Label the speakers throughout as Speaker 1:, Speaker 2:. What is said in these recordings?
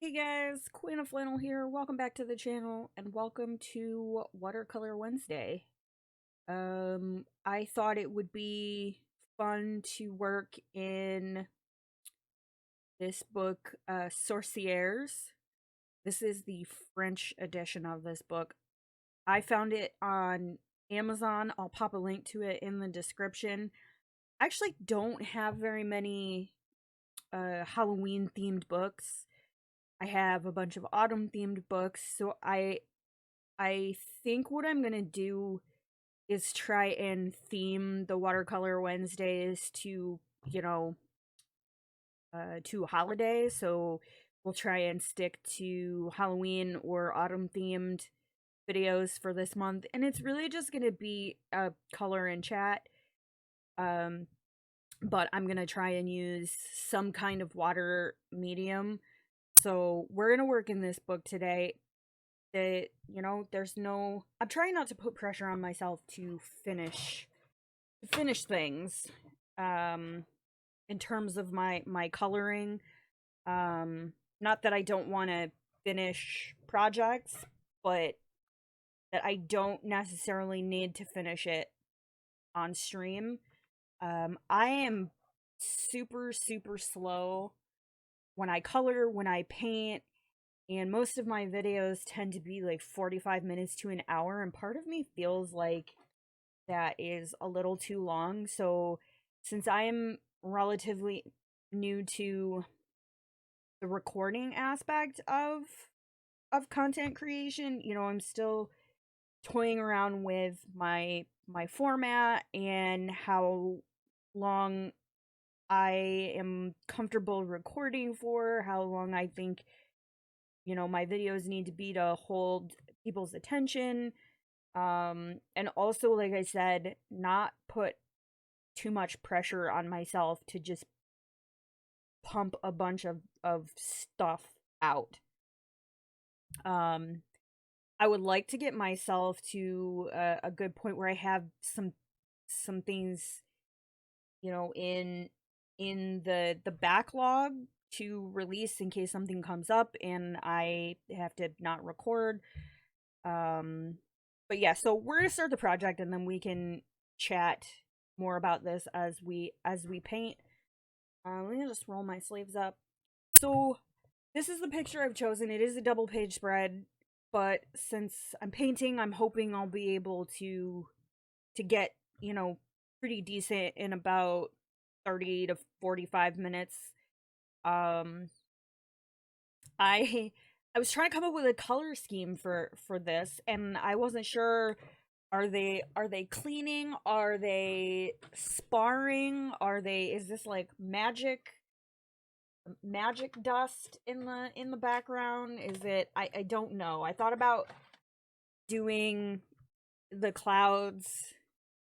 Speaker 1: Hey guys, Queen of Flannel here. Welcome back to the channel and welcome to Watercolor Wednesday. I thought it would be fun to work in this book, Sorcieres. This is the French edition of this book. I found it on Amazon. I'll pop a link to it in the description. I actually don't have very many Halloween themed books. I have a bunch of autumn themed books, so I think what I'm gonna do is try and theme the Watercolor Wednesdays to, to holidays. So we'll try and stick to Halloween or autumn themed videos for this month. And it's really just gonna be a color and chat. Um, but I'm gonna try and use some kind of water medium. So we're gonna work in this book today. That, there's no, I'm trying not to put pressure on myself to finish things um in terms of my coloring. Not that I don't want to finish projects, but that I don't necessarily need to finish it on stream. I am super slow when I color, when I paint, and most of my videos tend to be like 45 minutes to an hour, and part of me feels like that is a little too long. So since I am relatively new to the recording aspect of content creation, I'm still toying around with my format and how long I am comfortable recording for, how long I think my videos need to be to hold people's attention. And also, like I said, not put too much pressure on myself to just pump a bunch of stuff out. um I would like to get myself to a good point where I have some things, in the backlog to release in case something comes up and I have to not record. But yeah, so we're gonna start the project and then we can chat more about this as we paint. Let me just roll my sleeves up. So this is the picture I've chosen. It is a double page spread, but since I'm painting, I'm hoping I'll be able to get, pretty decent in about 30 to 45 minutes. Um I I was trying to come up with a color scheme for this and I wasn't sure, are they cleaning? Are they sparring? Is this like magic dust in the background? Is it, I don't know. I thought about doing the clouds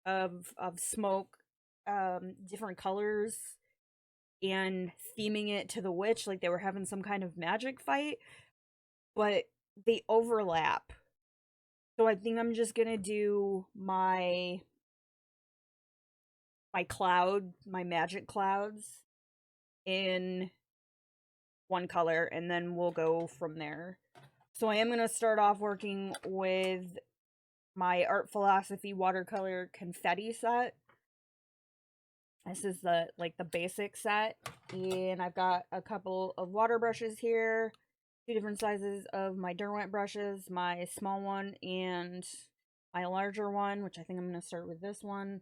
Speaker 1: of smoke different colors and theming it to the witch like they were having some kind of magic fight, but they overlap. So I think I'm just gonna do my magic clouds in one color and then we'll go from there. So I am going to start off working with my Art Philosophy watercolor confetti set. This is the basic set, and I've got a couple of water brushes here, two different sizes of my Derwent brushes, my small one and my larger one, which I think I'm going to start with this one.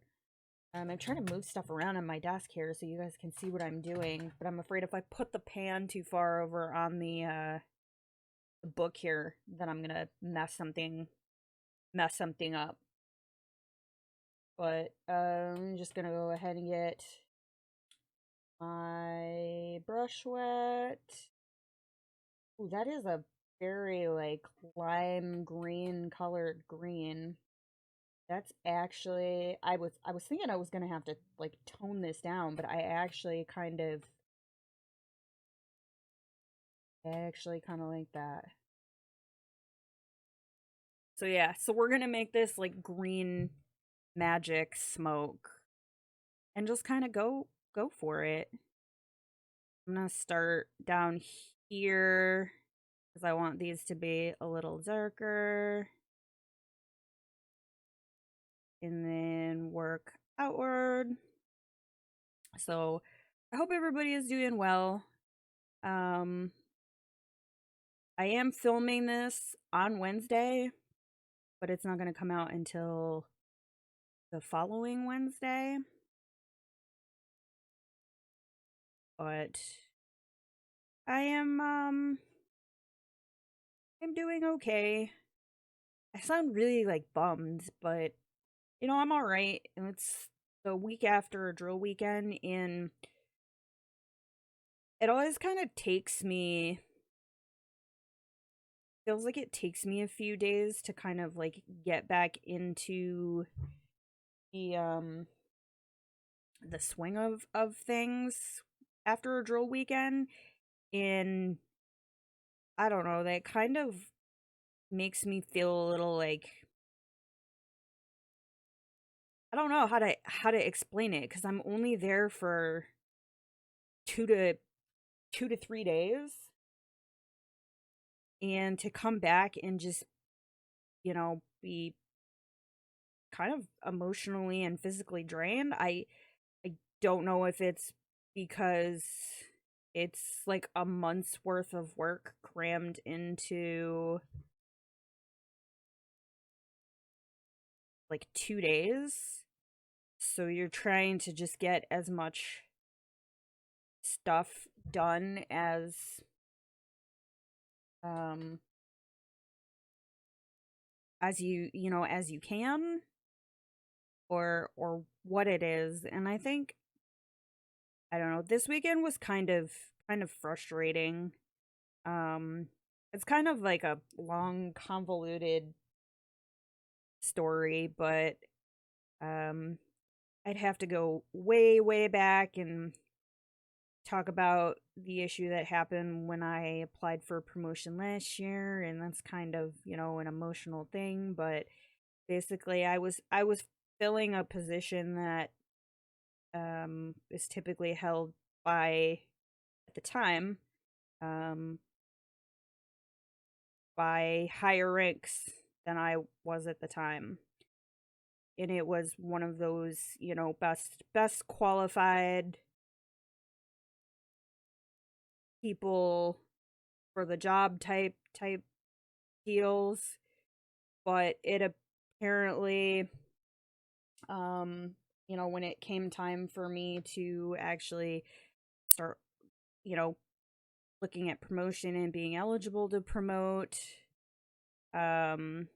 Speaker 1: I'm trying to move stuff around on my desk here so you guys can see what I'm doing, but I'm afraid if I put the pan too far over on the book here, then I'm gonna mess something up. But I'm just gonna go ahead and get my brush wet. Ooh, that is a very like lime green colored green. That's actually, I was thinking I was gonna have to like tone this down, but I actually kind of like that. So yeah, so we're gonna make this like green magic smoke and just kind of go for it. I'm gonna start down here because I want these to be a little darker. And then work outward. So I hope everybody is doing well. I am filming this on Wednesday, but it's not going to come out until the following Wednesday. But I'm doing okay. I sound really like bummed, but I'm all right. And it's the week after a drill weekend, and it always kind of feels like it takes me a few days to kind of like get back into the swing of things after a drill weekend. And I don't know, that kind of makes me feel a little like, I don't know how to explain it, because I'm only there for 2 to 3 days, and to come back and just be kind of emotionally and physically drained. I don't know if it's because it's like a month's worth of work crammed into like 2 days. So you're trying to just get as much stuff done um as you can, or what it is. And I think, I don't know, this weekend was kind of frustrating. um it's kind of like a long convoluted story, but um I'd have to go way, way back and talk about the issue that happened when I applied for promotion last year, and that's kind of, an emotional thing. But basically, I was filling a position that is typically held by, at the time, um by higher ranks than I was at the time. And it was one of those, best qualified people for the job type deals. But it apparently, when it came time for me to actually start, you know looking at promotion and being eligible to promote, um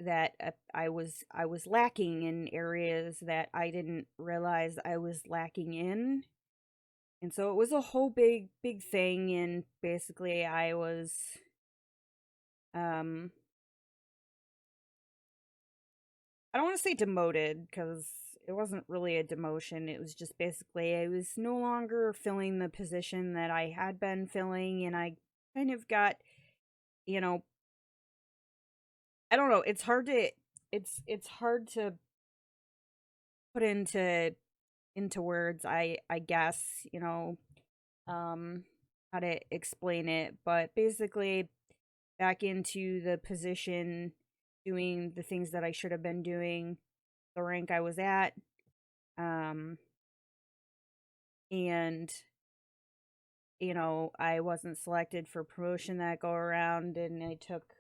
Speaker 1: that I was lacking in areas that I didn't realize I was lacking in. And so it was a whole big thing. And basically I was, um I don't want to say demoted, because it wasn't really a demotion. It was just basically I was no longer filling the position that I had been filling, and I kind of got, you know, I don't know. It's hard to put into words. I guess, um how to explain it, but basically back into the position, doing the things that I should have been doing, the rank I was at. Um and I wasn't selected for promotion that go around, and I took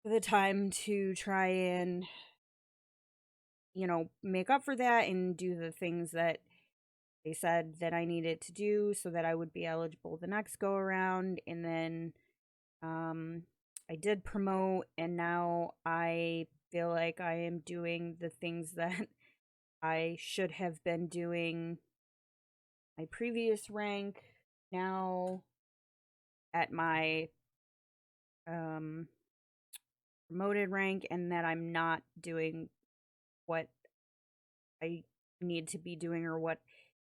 Speaker 1: the time to try and, make up for that and do the things that they said that I needed to do so that I would be eligible the next go around. And then um I did promote, and now I feel like I am doing the things that I should have been doing my previous rank now at my um promoted rank, and that I'm not doing what I need to be doing, or what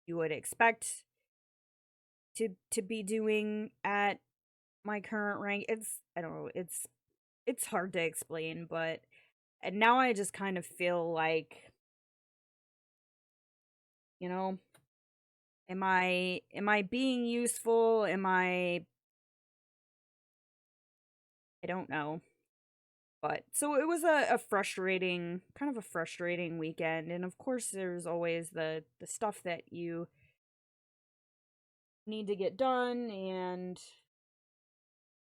Speaker 1: you would expect to be doing at my current rank. I don't know, it's hard to explain. But and now I just kind of feel like, you know Am I being useful? I don't know. But so it was a frustrating, kind of a frustrating weekend. And of course there's always the stuff that you need to get done and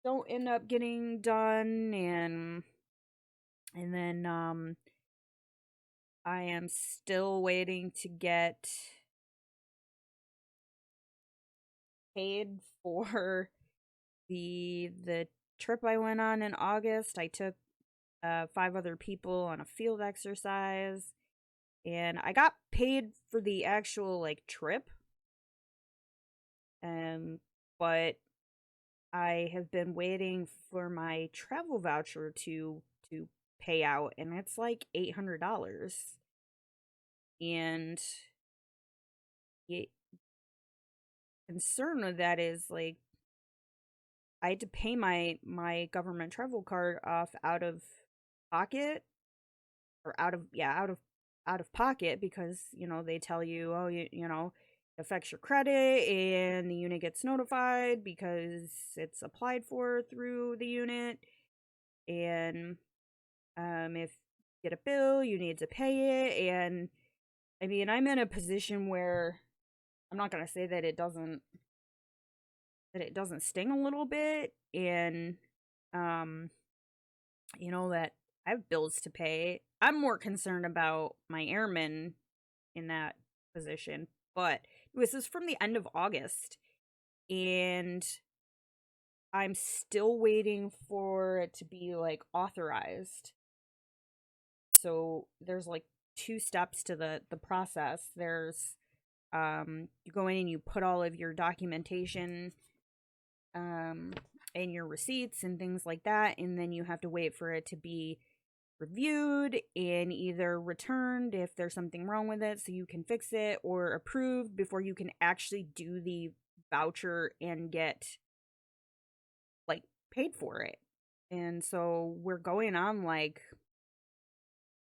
Speaker 1: don't end up getting done, and then I am still waiting to get paid for the trip I went on in August. I took 5 other people on a field exercise, and I got paid for the actual like trip. But I have been waiting for my travel voucher to pay out, and it's like $800. And the concern with that is like I had to pay my government travel card off out of pocket, or out of pocket, because they tell you, oh, it affects your credit and the unit gets notified because it's applied for through the unit. And if you get a bill, you need to pay it. And I mean, I'm in a position where I'm not going to say that it doesn't sting a little bit, and um that I have bills to pay. I'm more concerned about my airmen in that position. But this is from the end of August, and I'm still waiting for it to be like authorized. So there's like 2 steps to the process. There's you go in and you put all of your documentation and your receipts and things like that, and then you have to wait for it to be reviewed and either returned if there's something wrong with it so you can fix it, or approved before you can actually do the voucher and get like paid for it. And so we're going on like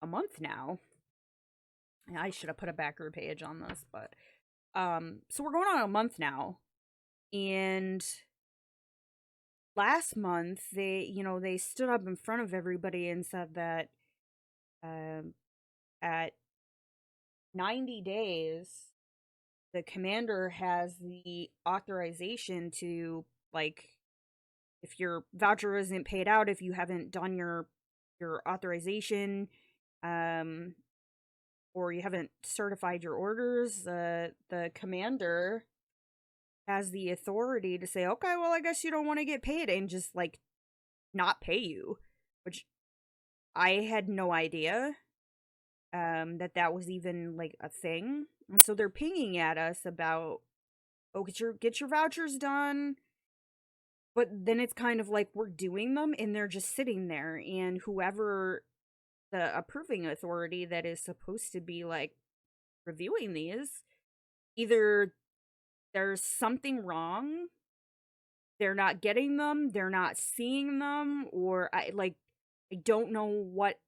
Speaker 1: a month now. I should have put a backer page on this, but so we're going on a month now. And last month they stood up in front of everybody and said that at 90 days the commander has the authorization to, like, if your voucher isn't paid out, if you haven't done your authorization, um or you haven't certified your orders, the commander has the authority to say, okay, well, I guess you don't want to get paid, and just like not pay you, which I had no idea that was even like a thing. And so they're pinging at us about, oh, get your vouchers done. But then it's kind of like we're doing them and they're just sitting there, and whoever the approving authority that is supposed to be like reviewing these, either there's something wrong, they're not getting them, they're not seeing them, or I don't know what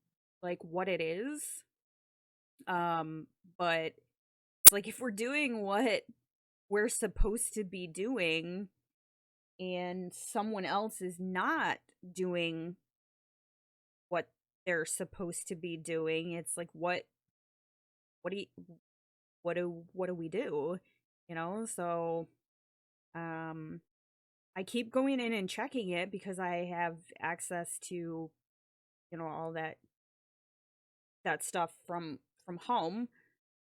Speaker 1: it is. But it's like, if we're doing what we're supposed to be doing and someone else is not doing what they're supposed to be doing, it's like, what do you, what do we do? So I keep going in and checking it because I have access to all that stuff from home.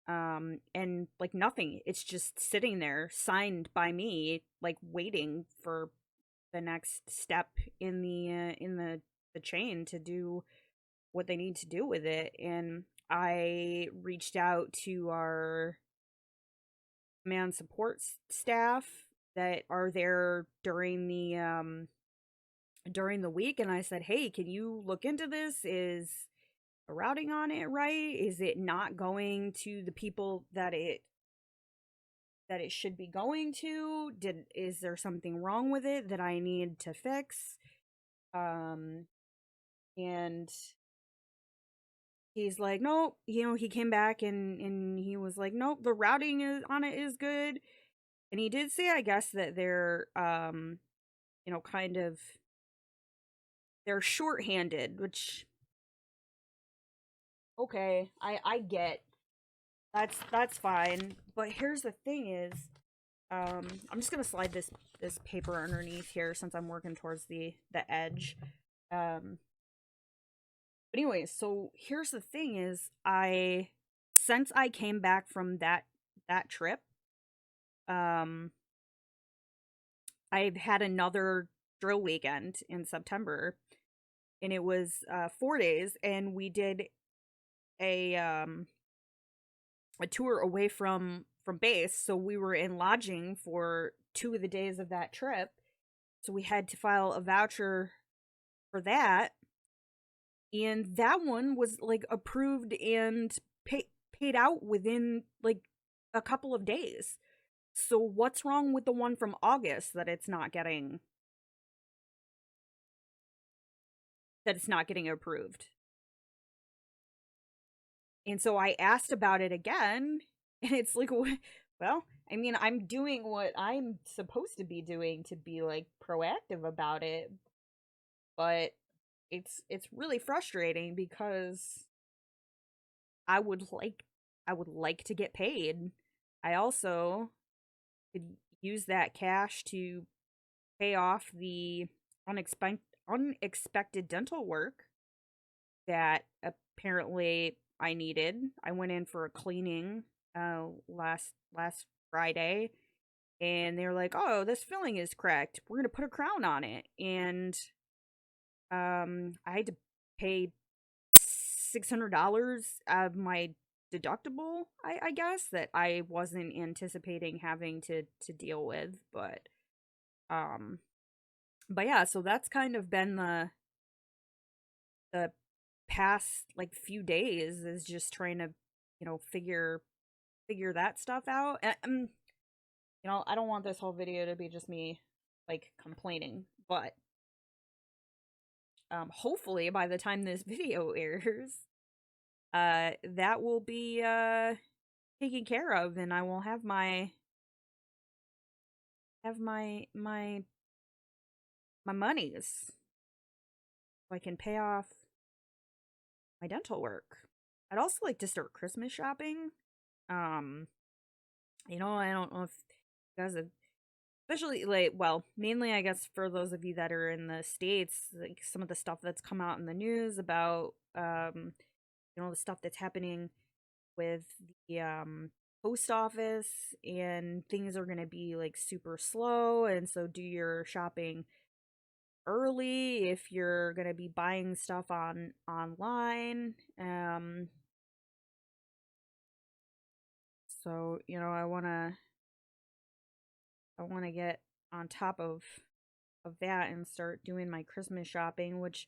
Speaker 1: And like nothing, it's just sitting there signed by me, like waiting for the next step in the chain to do what they need to do with it. And I reached out to our command support staff that are there during the week, and I said, hey, can you look into this? Is the routing on it right? Is it not going to the people that it should be going to? Is there something wrong with it that I need to fix? And he's like, nope, he came back and he was like, nope, the routing on it is good. And he did say, I guess, that they're kind of, they're shorthanded, which, okay, I get. That's fine. But here's the thing is, I'm just gonna slide this paper underneath here since I'm working towards the edge. But anyways, so here's the thing is, since I came back from that trip, um I've had another drill weekend in September, and it was 4 days, and we did a um a tour away from base. So we were in lodging for 2 of the days of that trip. So we had to file a voucher for that, and that one was like approved and paid out within like a couple of days. So what's wrong with the one from August that it's not getting approved? And so I asked about it again, and it's like, well, I mean, I'm doing what I'm supposed to be doing to be like proactive about it, but it's really frustrating because I would like I would like to get paid. I also could use that cash to pay off the unexpected dental work that apparently I needed. I went in for a cleaning last Friday, and they were like, "Oh, this filling is cracked. We're gonna put a crown on it." And I had to pay $600 out of my deductible, I guess, that I wasn't anticipating having to deal with, um but yeah, so that's kind of been the past like few days, is just trying to, figure that stuff out. And, I don't want this whole video to be just me like complaining, but hopefully by the time this video airs, that will be taken care of, and I will have my monies so I can pay off my dental work. I'd also like to start Christmas shopping. Um, I don't know if you guys have, especially like, well, mainly I guess for those of you that are in the States, like some of the stuff that's come out in the news about, the stuff that's happening with the post office, and things are going to be like super slow, and so do your shopping early if you're going to be buying stuff online. So, I want to get on top of that and start doing my Christmas shopping, which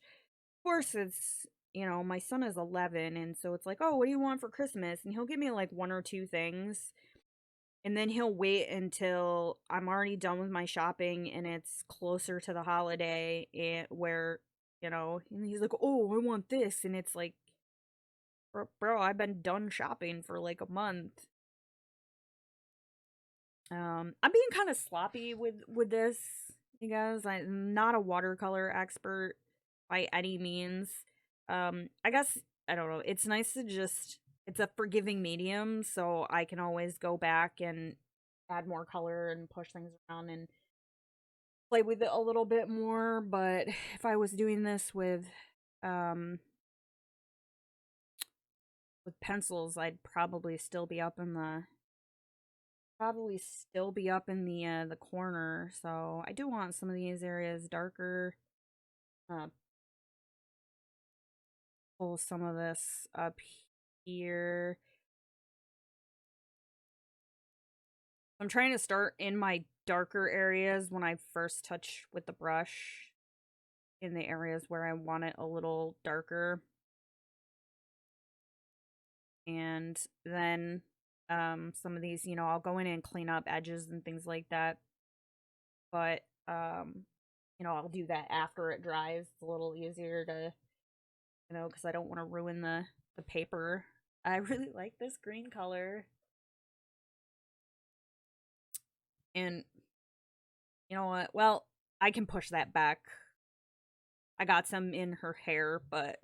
Speaker 1: of course it's, my son is 11, and so it's like, "Oh, what do you want for Christmas?" And he'll give me like one or two things. And then he'll wait until I'm already done with my shopping and it's closer to the holiday, and where, and he's like, "Oh, I want this." And it's like, bro, I've been done shopping for like a month. I'm being kind of sloppy with this, you guys. I'm not a watercolor expert by any means. I guess, I don't know. It's nice to just, it's a forgiving medium, so I can always go back and add more color and push things around and play with it a little bit more. But if I was doing this um with pencils, I'd probably still be up in the corner. So I do want some of these areas darker. Uh, Pull some of this up here. I'm trying to start in my darker areas when I first touch with the brush, in the areas where I want it a little darker. And then some of these, I'll go in and clean up edges and things like that. But I'll do that after it dries. It's a little easier to, because I don't want to ruin the paper. I really like this green color. And you know what? Well, I can push that back. I got some in her hair, but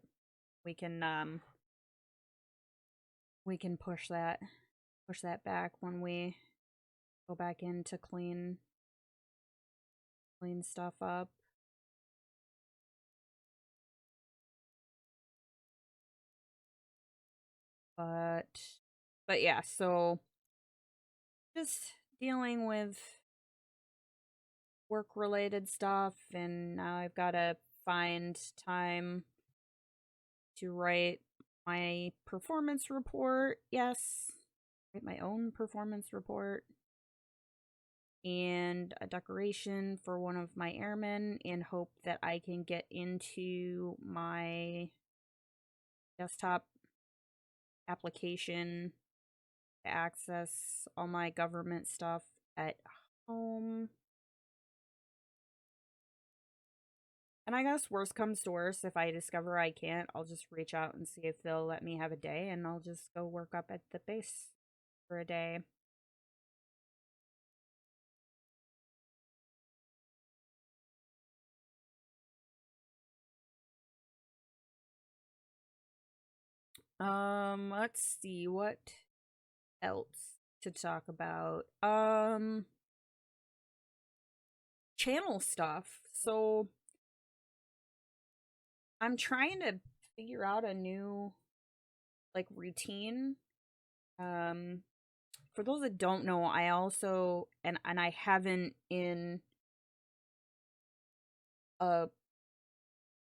Speaker 1: we can push that back when we go back in to clean stuff up. But yeah, so just dealing with work related stuff, and now I've got to find time to write my performance report. Yes, write my own performance report, and a decoration for one of my airmen, and hope that I can get into my desktop application to access all my government stuff at home. And I guess worst comes to worst, if I discover I can't, I'll just reach out and see if they'll let me have a day, and I'll just go work up at the base for a day. Let's see what else to talk about. Channel stuff. So I'm trying to figure out a new like routine. Um for those that don't know, I also and I haven't in a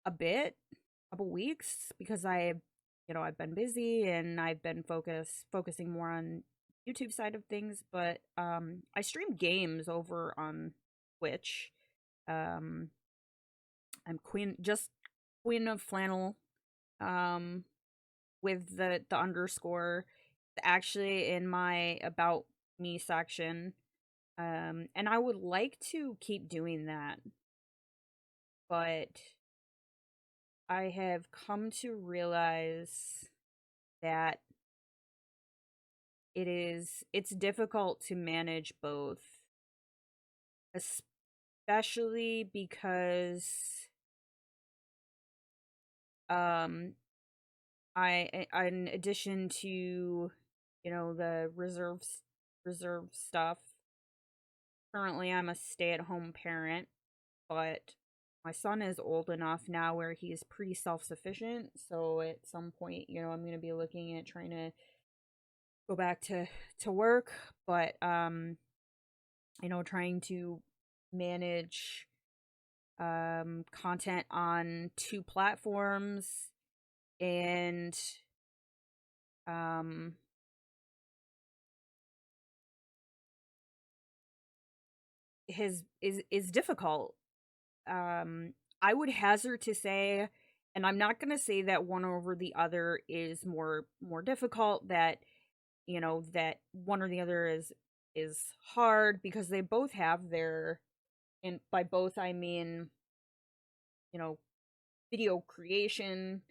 Speaker 1: a bit, couple weeks, because I've been busy and I've been focusing more on YouTube side of things, but I stream games over on Twitch. Um I'm Queen of Flannel, um with the underscore, actually in my about me section. And I would like to keep doing that, but I have come to realize that it's difficult to manage both, especially because um in addition to, the reserve stuff, currently I'm a stay-at-home parent, but my son is old enough now where he's pretty self-sufficient, so at some point, I'm going to be looking at trying to go back to work, but trying to manage content on two platforms, and um his is difficult. I would hazard to say, and I'm not going to say that one over the other is more difficult, that that one or the other is hard, because they both have their, and by both I mean, you know video creation,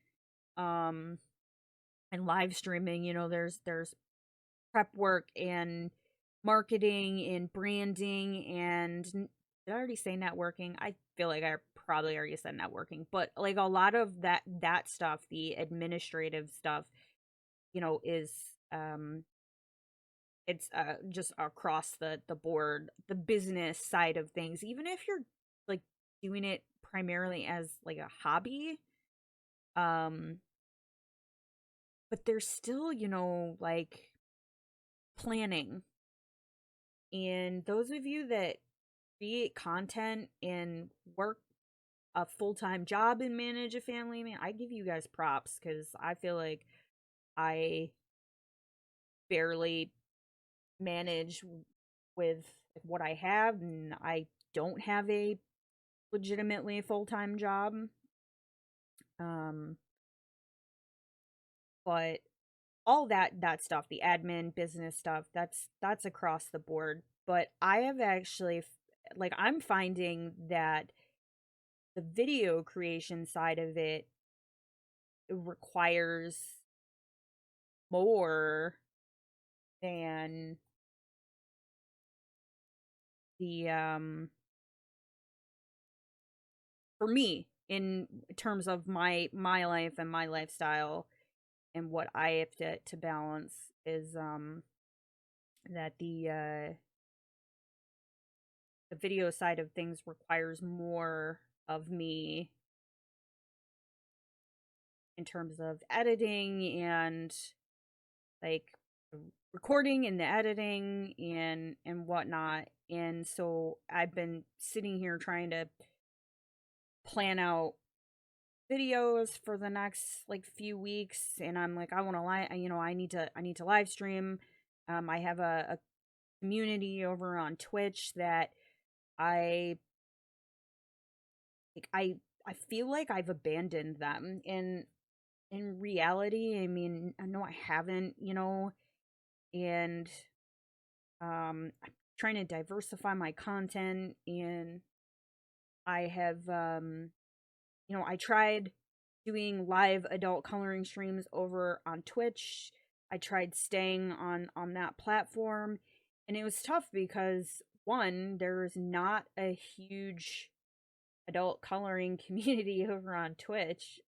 Speaker 1: um and live streaming. There's prep work and marketing and branding, and did I already say networking? I feel like I probably already said networking, but like a lot of that stuff, the administrative stuff, is um it's just across the board, the business side of things, even if you're like doing it primarily as like a hobby. um but there's still, like planning. And those of you that create content and work a full-time job and manage a family, man, I give you guys props, because I feel like I barely manage with what I have, and I don't have a legitimately full-time job. Um, but all that stuff, the admin business stuff, that's across the board. But I have actually, like, I'm finding that the video creation side of it requires more than the for me in terms of my life and my lifestyle and what I have to balance is that the video side of things requires more of me in terms of editing and like recording and the editing and whatnot. And so I've been sitting here trying to plan out videos for the next like few weeks, and I'm like, I want to I need to live stream. I have a community over on Twitch that I like I feel like I've abandoned them. And in reality, I mean, I know I haven't, and I'm trying to diversify my content. And I have I tried doing live adult coloring streams over on Twitch. I tried staying on that platform, and it was tough because one, there's not a huge adult coloring community over on Twitch,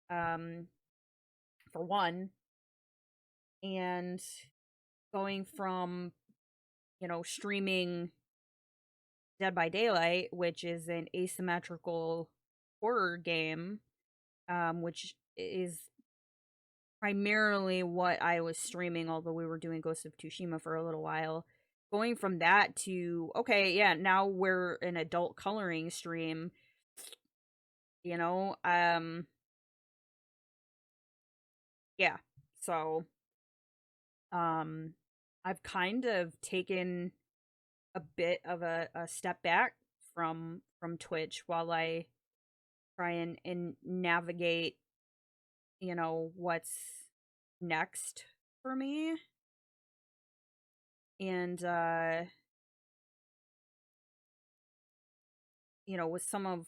Speaker 1: um for one. And going from, streaming Dead by Daylight, which is an asymmetrical horror game, which is primarily what I was streaming, although we were doing Ghost of Tsushima for a little while. Going from that to, okay, yeah, now we're an adult coloring stream, you know? Yeah. So, um, I've kind of taken a bit of a step back from Twitch while I try and navigate, what's next for me. And with some of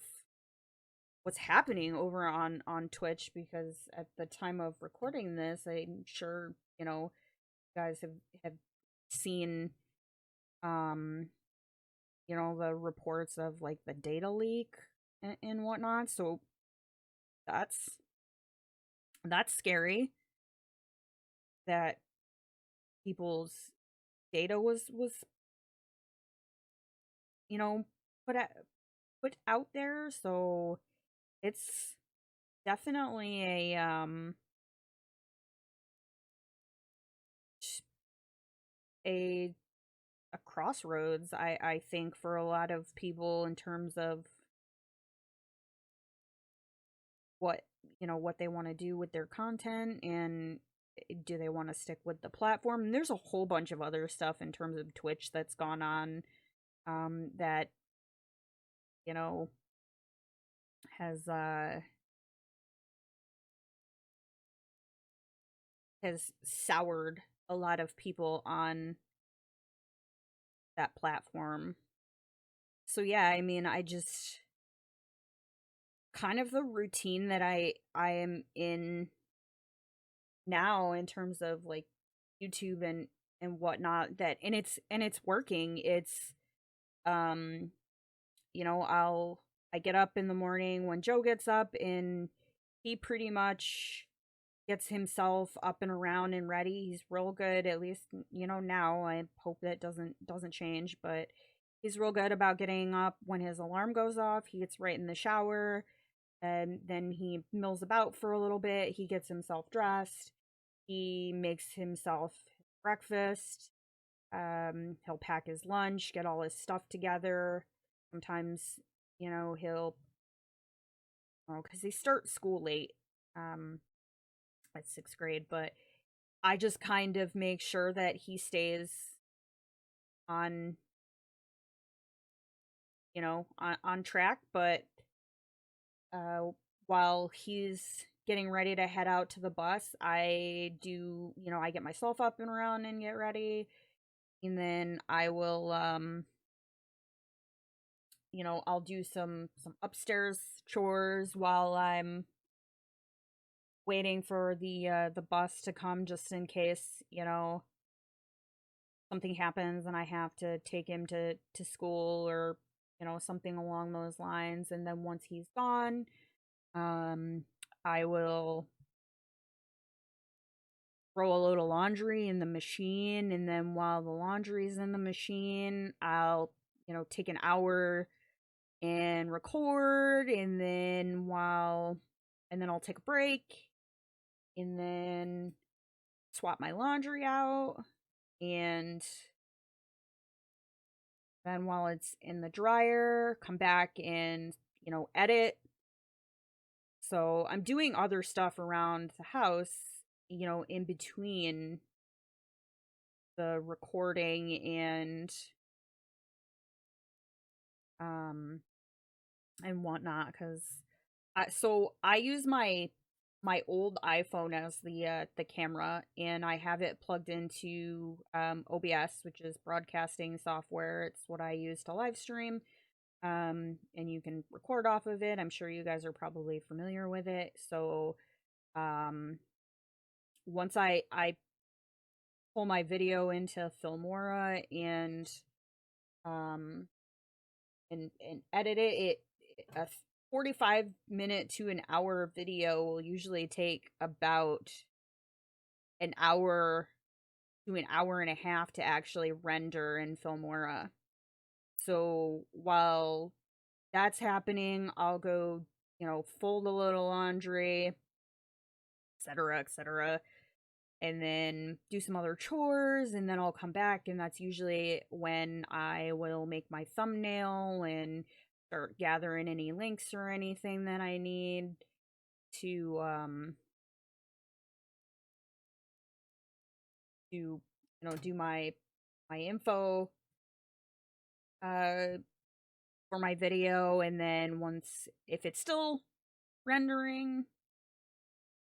Speaker 1: what's happening over on Twitch, because at the time of recording this, I'm sure, you guys have seen um the reports of like the data leak and whatnot. So that's that's scary that people's data was you know put out, put out there. So it's definitely a a crossroads, I think, for a lot of people in terms of what what they want to do with their content. And do they want to stick with the platform? And there's a whole bunch of other stuff in terms of Twitch that's gone on, that you know has has soured a lot of people on that platform. So yeah, I mean, I just kind of the routine that I am in now in terms of like YouTube and whatnot, that and it's working. It's um I get up in the morning when Joe gets up, and he pretty much gets himself up and around and ready. He's real good, at least now. I hope that doesn't change, but he's real good about getting up when his alarm goes off. He gets right in the shower, and then he mills about for a little bit. He gets himself dressed. He makes himself breakfast. He'll pack his lunch, get all his stuff together. Sometimes, he'll, because they start school late, um, at sixth grade, but I just kind of make sure that he stays on, on track. But uh, while he's getting ready to head out to the bus, I do, I get myself up and around and get ready. And then I will, I'll do some upstairs chores while I'm waiting for the bus to come just in case, something happens and I have to take him to school or, something along those lines. And then once he's gone, I will throw a load of laundry in the machine, and then while the laundry's in the machine, I'll, take an hour and record, and then I'll take a break, and then swap my laundry out, and then while it's in the dryer, come back and, edit. So I'm doing other stuff around the house, in between the recording um and whatnot, because I use my old iPhone as the camera, and I have it plugged into OBS, which is broadcasting software. It's what I use to live stream. And you can record off of it. I'm sure you guys are probably familiar with it. So um once I pull my video into Filmora um and edit it, a 45-minute to an hour video will usually take about an hour to an hour and a half to actually render in Filmora. So while that's happening, I'll go, fold a little laundry, etc., etc., and then do some other chores, and then I'll come back, and that's usually when I will make my thumbnail and start gathering any links or anything that I need to do my info uh for my video. And then once, if it's still rendering,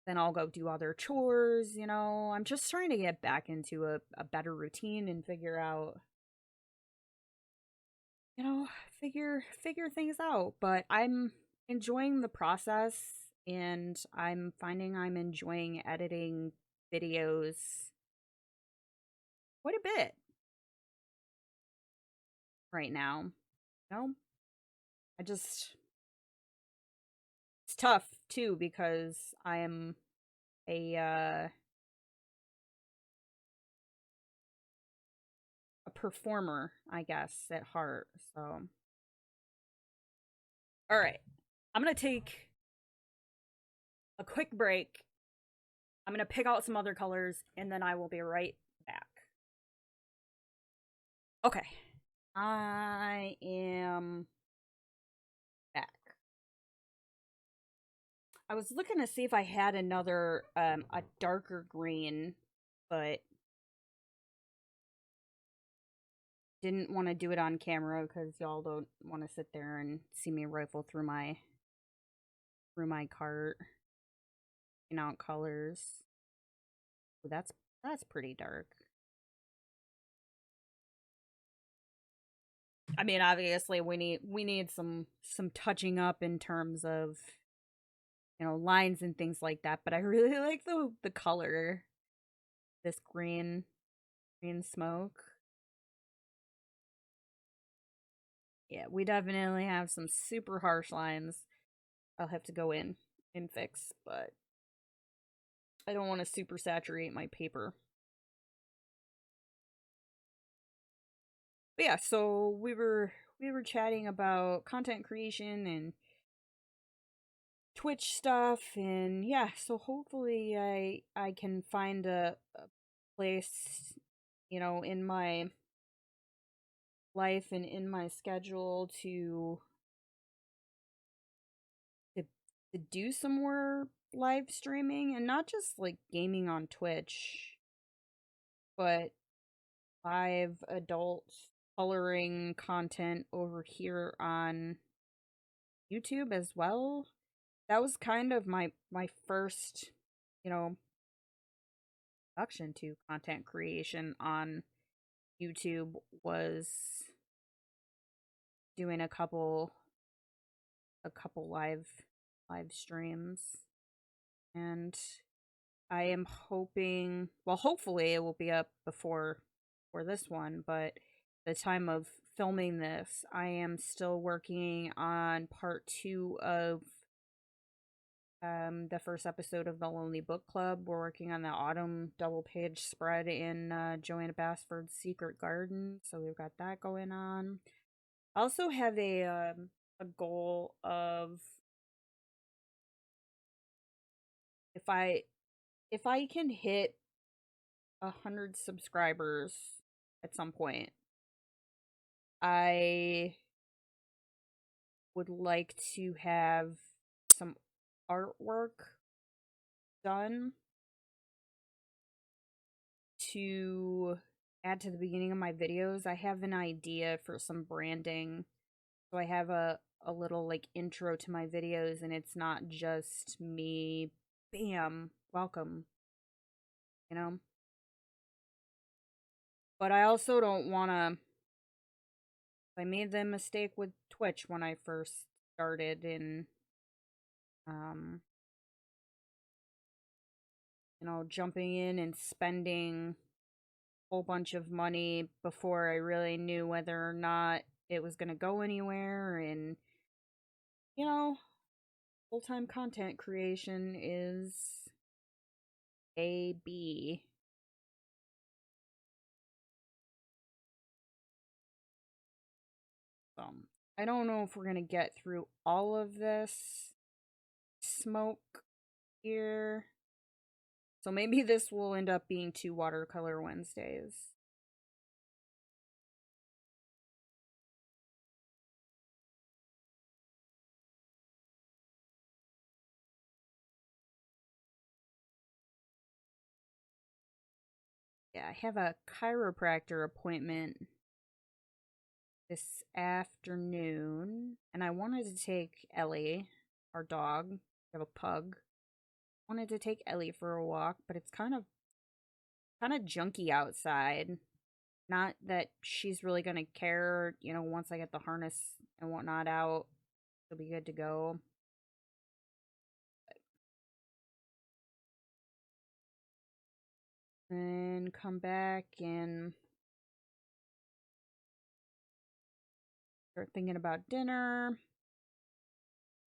Speaker 1: then I'll go do other chores. I'm just trying to get back into a better routine and figure out, you know, figure things out. But I'm enjoying the process, and I'm finding I'm enjoying editing videos quite a bit right now. You know, I just it's tough too because I am a performer, I guess, at heart. So, all right. I'm going to take a quick break. I'm going to pick out some other colors, and then I will be right back. Okay. I am back. I was looking to see if I had another a darker green, but didn't want to do it on camera because y'all don't want to sit there and see me rifle through my cart, picking out colors. Ooh, that's pretty dark. I mean, obviously we need some touching up in terms of, lines and things like that, but I really like the color. This green smoke. Yeah, we definitely have some super harsh lines I'll have to go in and fix, but I don't want to super saturate my paper. But yeah, so we were chatting about content creation and Twitch stuff, and yeah, so hopefully I can find a place, in my life and in my schedule to to do some more live streaming, and not just like gaming on Twitch, but live adult coloring content over here on YouTube as well. That was kind of my first, you know, introduction to content creation on YouTube, was doing a couple live streams. and I am hoping, well, hopefully it will be up before for this one, but the time of filming this, I am still working on part 2 of the first episode of the Lonely Book Club. We're working on the autumn double page spread in Joanna Basford's Secret Garden, so we've got that going on. I also have a goal of if I can hit 100 subscribers at some point, I would like to have some artwork done to add to the beginning of my videos. I have an idea for some branding. So I have a little like intro to my videos, and it's not just me, bam, welcome, you know? But I also don't want to. I made the mistake with Twitch when I first started in, um, jumping in and spending a whole bunch of money before I really knew whether or not it was going to go anywhere. And, you know, full time content creation is a B. I don't know if we're going to get through all of this smoke here. So maybe this will end up being 2 Watercolor Wednesdays. Yeah, I have a chiropractor appointment this afternoon, and I wanted to take Ellie, our dog. We have a pug. Wanted to take Ellie for a walk, but it's kind of junky outside. Not that she's really gonna care, once I get the harness and whatnot out, it'll be good to go. Then come back and start thinking about dinner.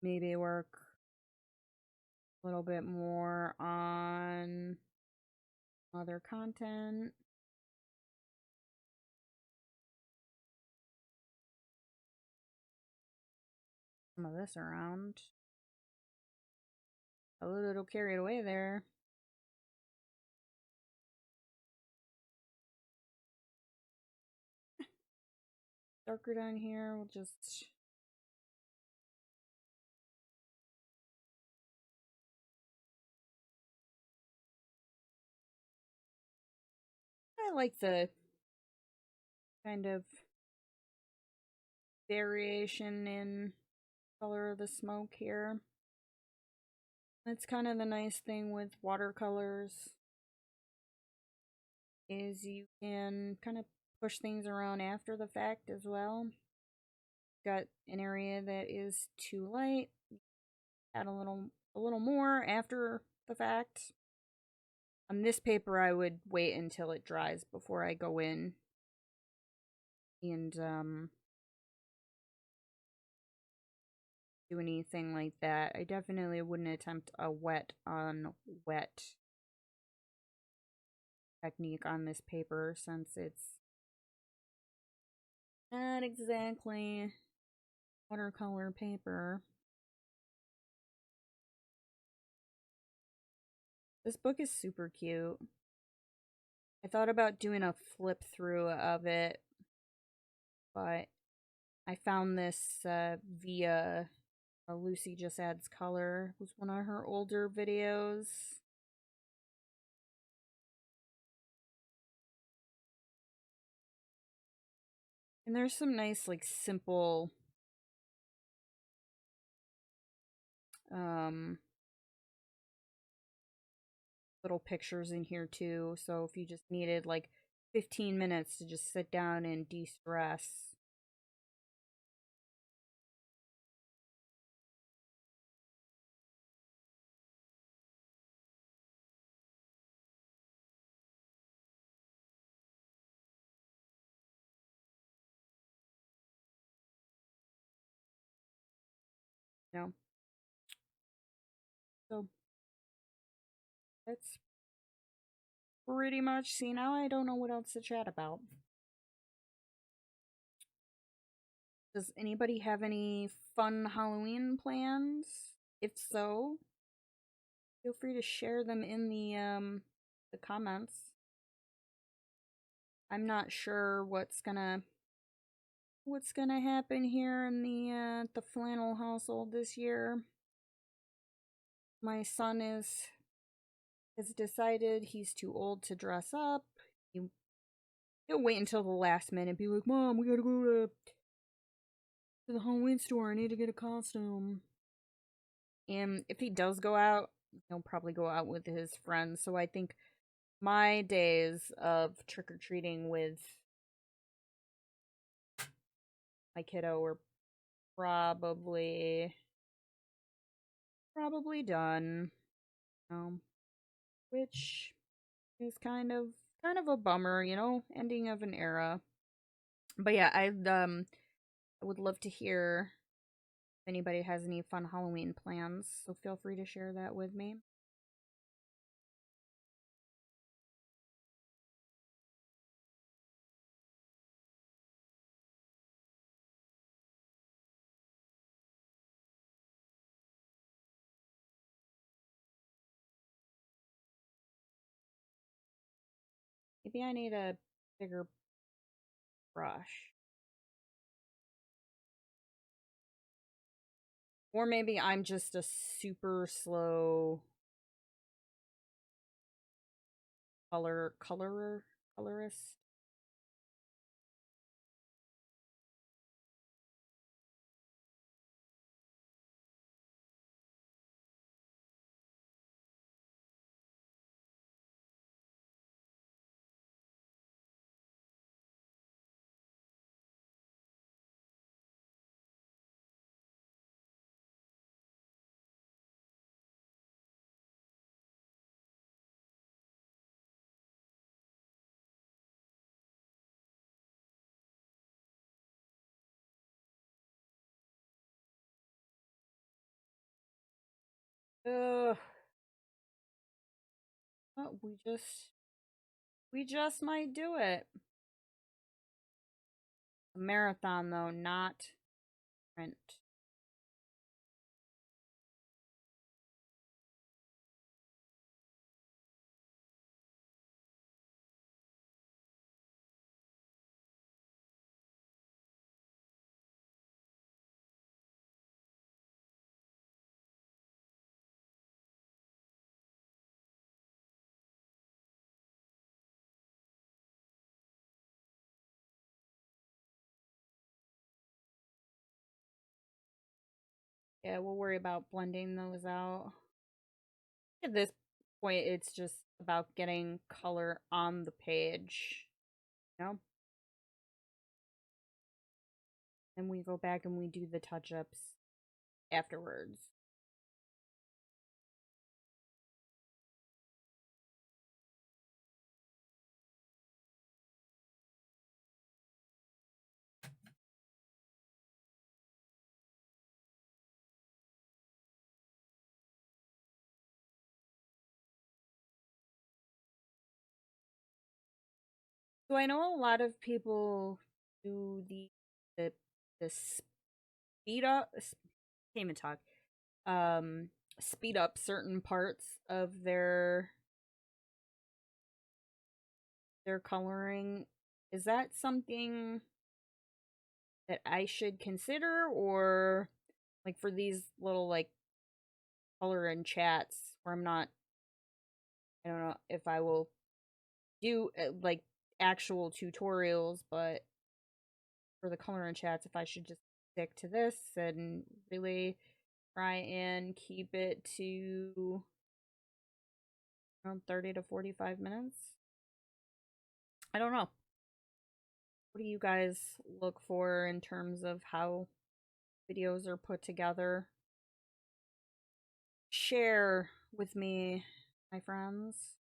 Speaker 1: Maybe work a little bit more on other content. Some of this around. A little carried away there. Darker down here. We'll just. I like the kind of variation in color of the smoke here. That's kind of the nice thing with watercolors is you can kind of push things around after the fact as well. Got an area that is too light, add a little more after the fact. On this paper I would wait until it dries before I go in and do anything like that. I definitely wouldn't attempt a wet on wet technique on this paper since it's not exactly watercolor paper. This book is super cute. I thought about doing a flip through of it, but I found this via Lucy Just Adds Color. It was one of her older videos. And there's some nice, like, simple little pictures in here too. So if you just needed like 15 minutes to just sit down and de-stress. You know? So that's pretty much, see, now I don't know what else to chat about. Does anybody have any fun Halloween plans? If so, feel free to share them in the comments. I'm not sure what's gonna happen here in the flannel household this year. My son has decided he's too old to dress up. He'll wait until the last minute and be like, "Mom, we gotta go to the Halloween store. I need to get a costume." And if he does go out, he'll probably go out with his friends. So I think my days of trick-or-treating with my kiddo are probably done. Which is kind of a bummer, ending of an era. But yeah, I would love to hear if anybody has any fun Halloween plans, so feel free to share that with me. Maybe I need a bigger brush. Or maybe I'm just a super slow colorist. Ugh. But we just might do it. A marathon though, not sprint. Yeah, we'll worry about blending those out. At this point, it's just about getting color on the page. You know? And we go back and we do the touch-ups afterwards. So I know a lot of people do the the speed up can't even talk. Um speed up certain parts of their coloring. Is that something that I should consider, or like for these little like color and chats where I don't know if I will do like actual tutorials, but for the color and chats, if I should just stick to this and really try and keep it to around 30 to 45 minutes. I don't know. What do you guys look for in terms of how videos are put together? Share with me, my friends.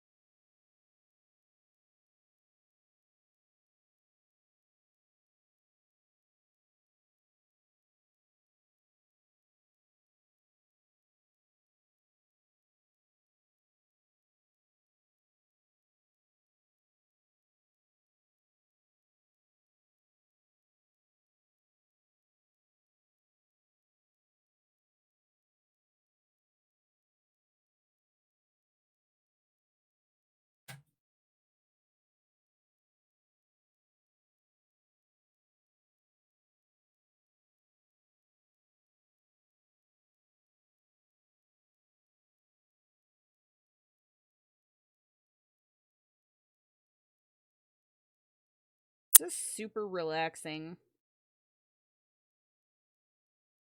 Speaker 1: This is super relaxing.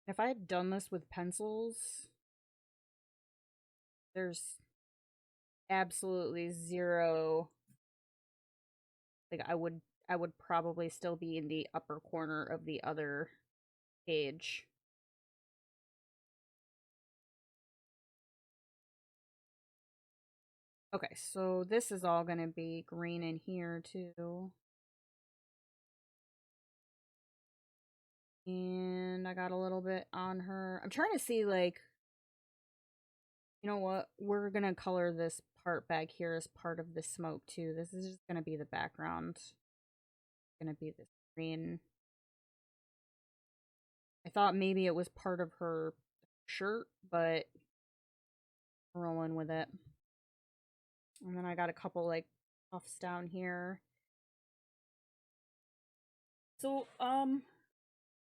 Speaker 1: If I had done this with pencils, there's absolutely zero, like I would probably still be in the upper corner of the other page. Okay, so this is all gonna be green in here too. And I got a little bit on her. I'm trying to see, like, you know what? We're gonna color this part back here as part of the smoke too. This is just gonna be the background. It's gonna be this green. I thought maybe it was part of her shirt, but rolling with it. And then I got a couple like puffs down here. So,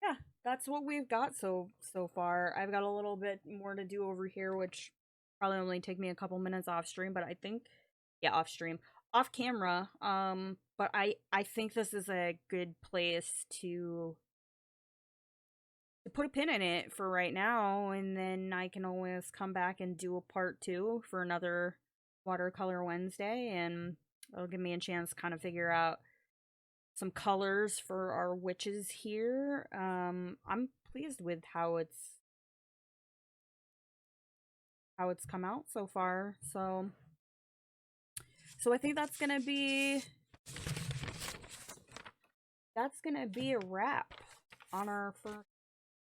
Speaker 1: yeah, that's what we've got so far. I've got a little bit more to do over here, which probably only take me a couple minutes off stream, but I think, yeah, off stream, off camera. But I think this is a good place to put a pin in it for right now, and then I can always come back and do a part 2 for another Watercolor Wednesday, and it'll give me a chance to kind of figure out some colors for our witches here. I'm pleased with how it's come out so far. So I think that's gonna be a wrap on our first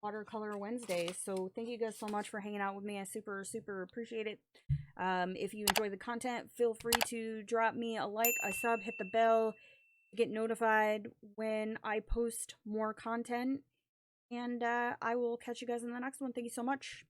Speaker 1: Watercolor Wednesday. So thank you guys so much for hanging out with me. I super appreciate it. If you enjoy the content, feel free to drop me a like, a sub, hit the bell, get notified when I post more content. And I will catch you guys in the next one. Thank you so much.